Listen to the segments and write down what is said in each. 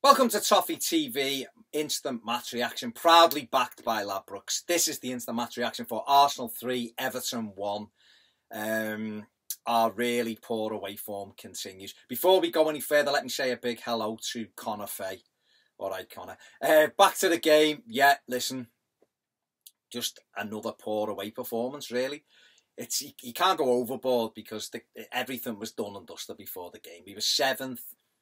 Welcome to Toffee TV, instant match reaction, proudly backed by Ladbrokes. This is the instant match reaction for Arsenal 3, Everton 1. Our really poor away form continues. Before we go any further, let me say a big hello to Connor Fay. All right, Connor. Back to the game. Yeah, listen, just another poor away performance, really. You can't go overboard because everything was done and dusted before the game. We were 7th.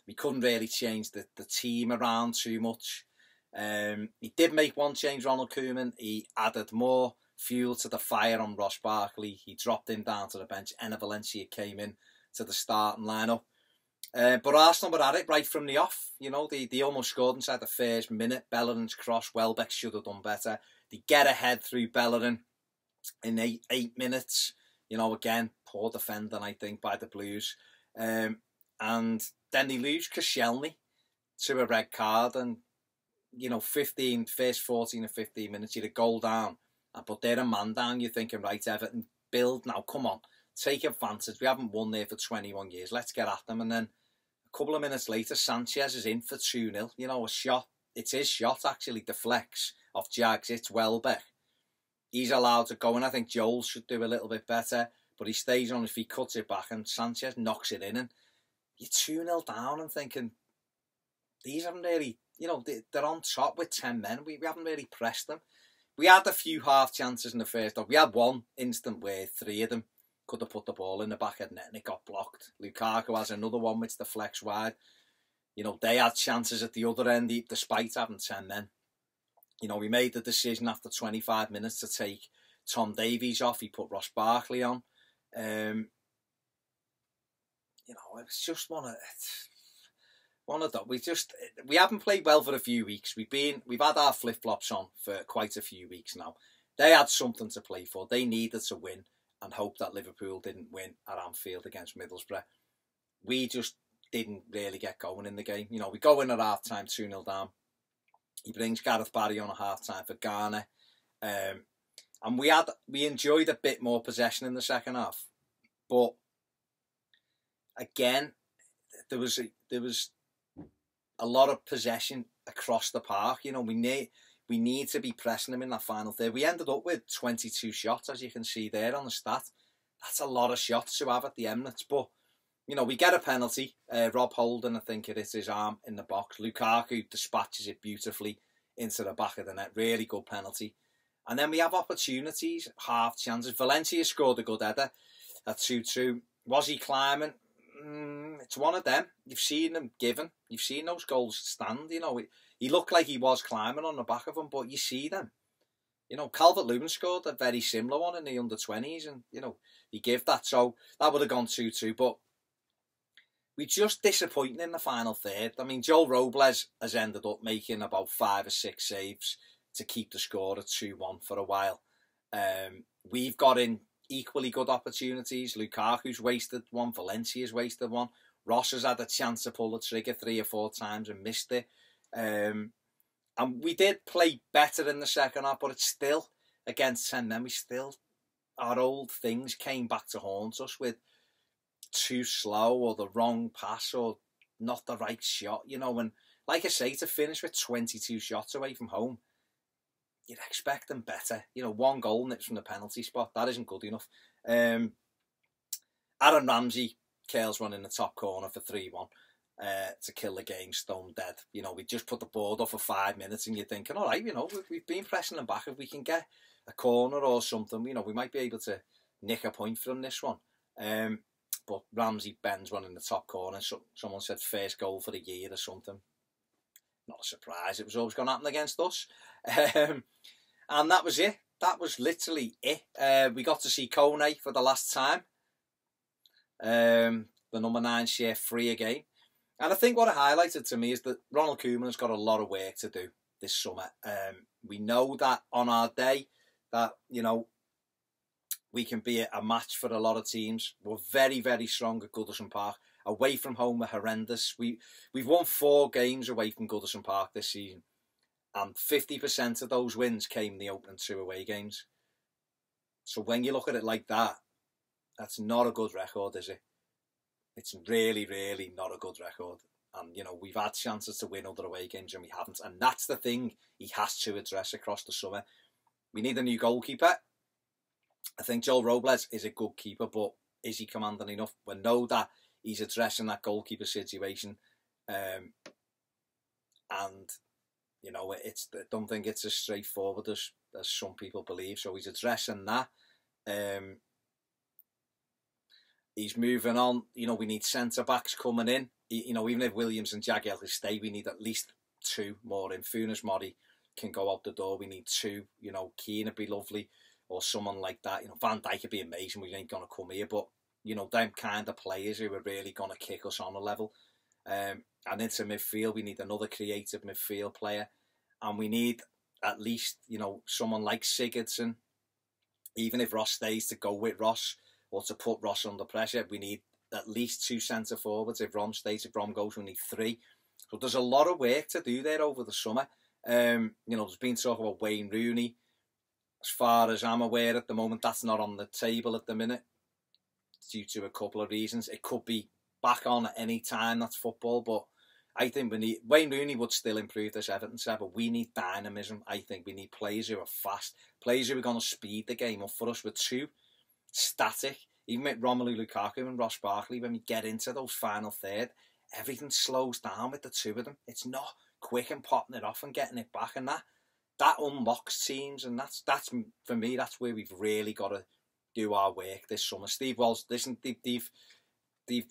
We couldn't really change the team around too much. He did make one change, Ronald Koeman. He added more fuel to the fire on Ross Barkley. He dropped him down to the bench. Enner Valencia came in to the starting lineup. But Arsenal were at it right from the off. You know, they almost scored inside the first minute. Bellerin's cross, Welbeck should have done better. They get ahead through Bellerin in eight minutes. You know, again, poor defending, I think, by the Blues. And then they lose Koscielny to a red card, and you know, first 14 or 15 minutes, you're a goal down, but they're a man down. You're thinking, right, Everton, build now, come on, take advantage. We haven't won there for 21 years. Let's get at them. And then a couple of minutes later, Sanchez is in for 2-0. You know, a shot. It's his shot actually deflects off Jags. It's Welbeck. He's allowed to go, and I think Joel should do a little bit better, but he stays on his feet, cuts it back, and Sanchez knocks it in. And you're 2-0 down and thinking, these haven't really, you know, they're on top with 10 men. We haven't really pressed them. We had a few half chances in the first half. We had one instant where 3 of them could have put the ball in the back of the net and it got blocked. Lukaku has another one which deflects wide. You know, they had chances at the other end despite having 10 men. You know, we made the decision after 25 minutes to take Tom Davies off. He put Ross Barkley on. You know, it's just one of those. We haven't played well for a few weeks. We've had our flip flops on for quite a few weeks now. They had something to play for. They needed to win and hope that Liverpool didn't win at Anfield against Middlesbrough. We just didn't really get going in the game. You know, we go in at half time 2-0 down. He brings Gareth Barry on at half time for Ghana, and we enjoyed a bit more possession in the second half, but again, there was a lot of possession across the park. You know, we need to be pressing them in that final third. We ended up with 22 shots, as you can see there on the stat. That's a lot of shots to have at the Emirates. But, you know, we get a penalty. Rob Holden, I think it is, his arm in the box. Lukaku dispatches it beautifully into the back of the net. Really good penalty. And then we have opportunities, half chances. Valencia scored a good header at 2-2. Was he climbing? It's one of them. You've seen them given. You've seen those goals stand. You know, he looked like he was climbing on the back of them, but you see them. You know, Calvert-Lewin scored a very similar one in the under-20s, and, you know, he gave that. So that would have gone 2-2, but we just disappointing in the final third. I mean, Joel Robles has ended up making about 5 or 6 saves to keep the score at 2-1 for a while. We've got in equally good opportunities. Lukaku's wasted one. Valencia's wasted one. Ross has had a chance to pull the trigger 3 or 4 times and missed it. And we did play better in the second half, but it's still, against 10 men, our old things came back to haunt us with too slow or the wrong pass or not the right shot, you know. And like I say, to finish with 22 shots away from home, you'd expect them better. You know, 1 goal nips from the penalty spot. That isn't good enough. Aaron Ramsey curls one in the top corner for 3-1 to kill the game stone dead. You know, we just put the board off for 5 minutes and you're thinking, all right, you know, we've been pressing them back. If we can get a corner or something, you know, we might be able to nick a point from this one. But Ramsey bends one in the top corner. So someone said first goal for the year or something. Not a surprise. It was always going to happen against us. And that was it. That was literally it. We got to see Kone for the last time. The number 9 shirt free again. And I think what it highlighted to me is that Ronald Koeman has got a lot of work to do this summer. We know that on our day that, you know, we can be a match for a lot of teams. We're very, very strong at Goodison Park. Away from home, we're horrendous. We've won 4 games away from Goodison Park this season. And 50% of those wins came in the opening 2 away games. So when you look at it like that, that's not a good record, is it? It's really, really not a good record. And, you know, we've had chances to win other away games and we haven't. And that's the thing he has to address across the summer. We need a new goalkeeper. I think Joel Robles is a good keeper, but is he commanding enough? We know that he's addressing that goalkeeper situation. And, you know, I don't think it's as straightforward as some people believe. So he's addressing that. He's moving on. You know, we need centre-backs coming in. You know, even if Williams and Jagielka stay, we need at least 2 more in. Funes Mori can go out the door. We need 2. You know, Keane would be lovely, or someone like that. You know, Van Dijk would be amazing. We ain't going to come here. But, you know, them kind of players who are really going to kick us on a level. And into midfield, we need another creative midfield player. And we need at least, you know, someone like Sigurdsson. Even if Ross stays, to go with Ross, or to put Ross under pressure. We need at least 2 centre forwards. If Rom stays, if Rom goes, we need 3. So there's a lot of work to do there over the summer. You know, there's been talk about Wayne Rooney. As far as I'm aware at the moment, that's not on the table at the minute, due to a couple of reasons. It could be back on at any time. That's football, but I think we need... Wayne Rooney would still improve this Everton side, but we need dynamism. I think we need players who are fast, players who are going to speed the game up for us. With 2 static, even with Romelu Lukaku and Ross Barkley, when we get into those final third, everything slows down with the 2 of them. It's not quick and popping it off and getting it back, and that unlocks teams, and that's for me, that's where we've really got to do our work this summer. Steve Walsh, listen, they've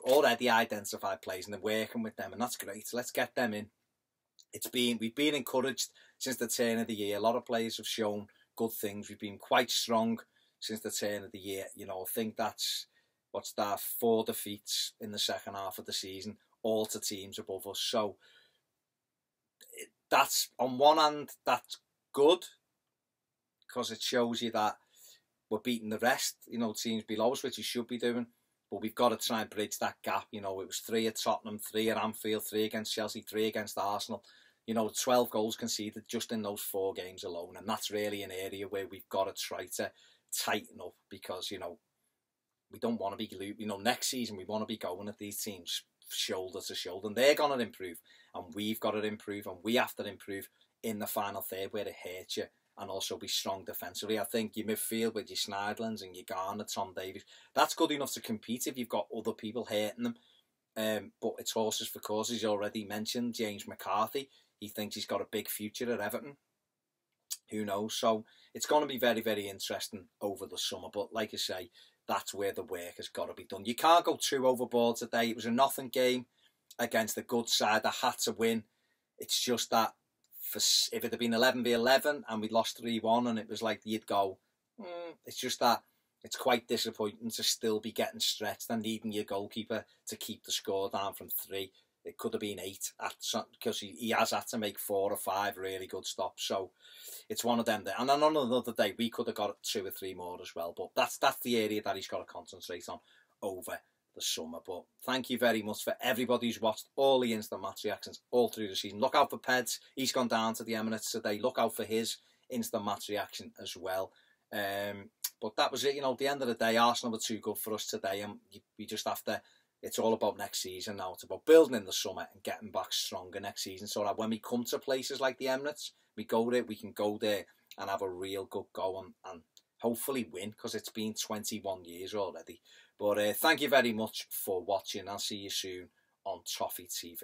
already identified players and they're working with them, and that's great. Let's get them in. We've been encouraged since the turn of the year. A lot of players have shown good things. We've been quite strong since the turn of the year. You know, I think that's 4 defeats in the second half of the season, all to teams above us. So that's, on one hand, that's good, because it shows you that we're beating the rest, you know, teams below us, which we should be doing. But we've got to try and bridge that gap. You know, it was 3 at Tottenham, 3 at Anfield, 3 against Chelsea, 3 against Arsenal. You know, 12 goals conceded just in those 4 games alone. And that's really an area where we've got to try to tighten up, because, you know, we don't want to be, you know, next season we want to be going at these teams shoulder to shoulder, and they're going to improve, and we've got to improve, and we have to improve in the final third where it hurts you, and also be strong defensively. I think your midfield with your Schneidlins and your Garner, Tom Davies, that's good enough to compete if you've got other people hurting them. But it's horses for courses. He's already mentioned James McCarthy. He thinks he's got a big future at Everton. Who knows? So it's going to be very, very interesting over the summer. But like I say, that's where the work has got to be done. You can't go too overboard today. It was a nothing game against a good side that had to win. It's just that if it had been 11v11 and we'd lost 3-1 and it was like you'd go, it's just that it's quite disappointing to still be getting stretched and needing your goalkeeper to keep the score down from 3. It could have been 8 because he has had to make 4 or 5 really good stops. So it's one of them there. And then on another day, we could have got 2 or 3 more as well. But that's the area that he's got to concentrate on over the summer. But thank you very much for everybody who's watched all the instant match reactions all through the season. Look out for Peds. He's gone down to the Emirates today. Look out for his instant match reaction as well. But that was it. You know, at the end of the day, Arsenal were too good for us today, and we just have to... It's all about next season now. It's about building in the summer and getting back stronger next season, so that when we come to places like the Emirates, we can go there and have a real good go and hopefully win, because it's been 21 years already. But thank you very much for watching. I'll see you soon on Toffee TV.